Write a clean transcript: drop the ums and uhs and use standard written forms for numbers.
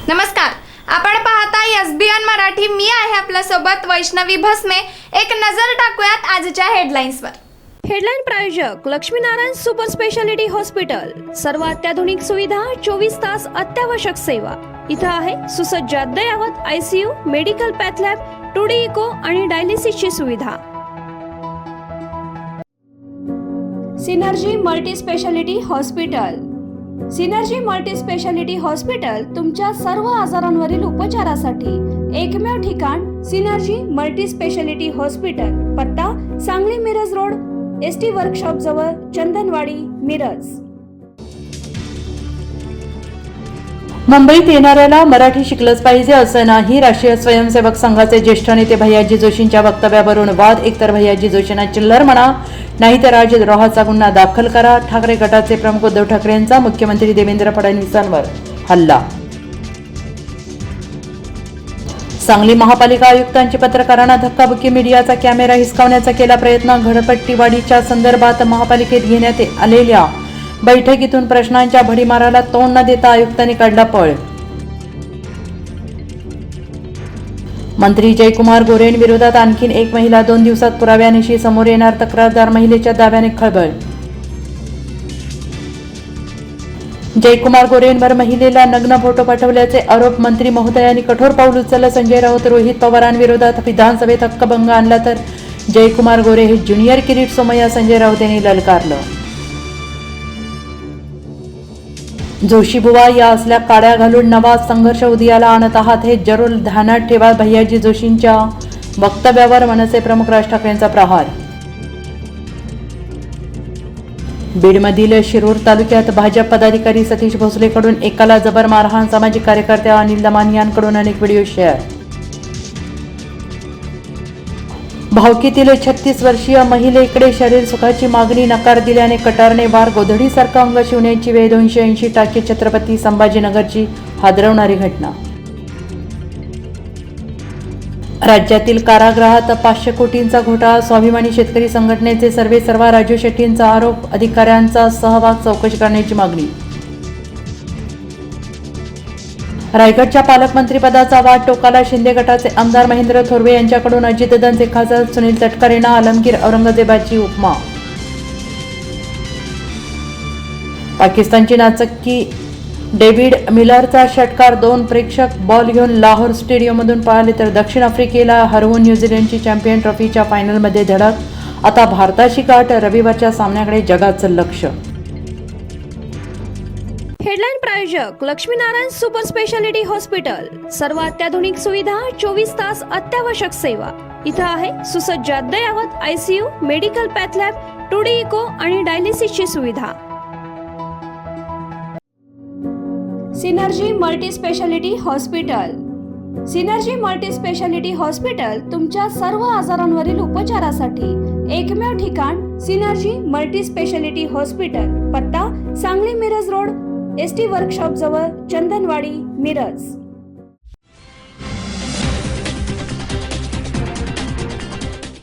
नमस्कार, आपण पाहता एसबीएन मराठी. मी आहे आपल्या सोबत वैष्णवी भस्मे. एक नजर टाकूयात आजच्या हेडलाईन्सवर. हेडलाईन प्रायोजक लक्ष्मीनारायण सुपर स्पेशालिटी हॉस्पिटल. सर्व अत्याधुनिक सुविधा, 24 तास अत्यावश्यक सेवा. इथं आहे सुसज्ज अद्ययावत ICU, medical path lab, 2D echo आणि डायलिसिसची सुविधा. Synergy multi speciality hospital. Synergy multi speciality hospital तुमच्या सर्व आजारांवरील उपचारासाठी एकमेव ठिकाण. Synergy multi speciality hospital. पत्ता Sangli Miraj road, ST workshop जवळ, चंदनवाडी, मिरज. मुंबईत येणाऱ्याला मराठी शिकलंच पाहिजे असं नाही. राष्ट्रीय स्वयंसेवक संघाचे ज्येष्ठ नेते भैयाजी जोशींच्या वक्तव्यावरून वाद. एकतर भैयाजी जोशींना चिल्लर म्हणा, नाहीतर राजद्रोहाचा गुन्हा दाखल करा. ठाकरे गटाचे प्रमुख उद्धव ठाकरेंचा मुख्यमंत्री देवेंद्र फडणवीसांवर हल्ला. सांगली महापालिका आयुक्तांची पत्रकारांना धक्काबुक्की. मीडियाचा कॅमेरा हिसकावण्याचा केला प्रयत्न. घरपट्टीवाढीच्या संदर्भात महापालिकेत घेण्यात आलेल्या बैठकीतून प्रश्नांच्या भडीमाराला तोंड न देता आयुक्तांनी काढला पळ. मंत्री जयकुमार गोरेंविरोधात आणखीन एक महिला. 2 दिवसात पुराव्यानिशी समोर येणार. तक्रारदार महिलेच्या दाव्याने खळबळ. जयकुमार गोरेंवर महिलेला नग्न फोटो पाठवल्याचे आरोप. मंत्री महोदयांनी कठोर पाऊल उचललं. संजय राऊत रोहित पवारांविरोधात विधानसभेत हक्कभंग आणला तर जयकुमार गोरे हे ज्युनियर किरीट सोमय्या संजय राऊत यांनी ललकारलं. जोशीबुवा या असल्या काड्या घालून नवा संघर्ष उदयाला आणत आहात हे जरूर ध्यानात ठेवा. भैयाजी जोशींच्या वक्तव्यावर मनसे प्रमुख राज ठाकरेंचा प्रहार. बीडमधील शिरूर तालुक्यात भाजप पदाधिकारी सतीश भोसलेकडून एकाला जबर मारहाण. सामाजिक कार्यकर्त्या अनिल दमानी यांकडून अनेक व्हिडिओ शेअर. भावकीतील 36 वर्षीय महिलेकडे शरीर सुखाची मागणी. नकार दिल्याने कटारने वार. गोधडीसारखं अंग शिवण्याची वेळ. 280 टाके. छत्रपती संभाजीनगरची हादरवणारी घटना. राज्यातील कारागृहात 500 कोटींचा घोटाळा. स्वाभिमानी शेतकरी संघटनेचे सर्वेसर्वा राजू शेट्टींचा आरोप. अधिकाऱ्यांचा सहभाग चौकशी करण्याची मागणी. रायगडच्या पालकमंत्रीपदाचा वाद टोकाला. शिंदे गटाचे आमदार महेंद्र थोरवे यांच्याकडून अजितदादांचे खासदार सुनील तटकरेंना आलमगीर औरंगजेबाची उपमा. पाकिस्तानची नाचक्की. डेव्हिड मिलरचा षटकार. 2 प्रेक्षक बॉल घेऊन लाहोर स्टेडियममधून पळाले तर दक्षिण आफ्रिकेला हरवून न्यूझीलंडची चॅम्पियन ट्रॉफीच्या फायनलमध्ये धडक. आता भारताची गाठ. रविवारच्या सामन्याकडे जगाचं लक्ष. हेडलाईन प्रायोजक लक्ष्मीनारायण सुपर स्पेशालिटी हॉस्पिटल. सर्व अत्याधुनिक सुविधा, 24 तास अत्यावश्यक सेवा. इथं आहे सुसज्ज अद्ययावत ICU, medical path lab, 2D echo आणि डायलिसिसची सुविधा. Synergy multi speciality hospital. Synergy multi speciality hospital तुमच्या सर्व आजारांवरील उपचारासाठी एकमेव ठिकाण. Synergy multi speciality hospital. पत्ता Sangli Miraj road, ST workshop जवळ, चंदनवाडी, मिरज.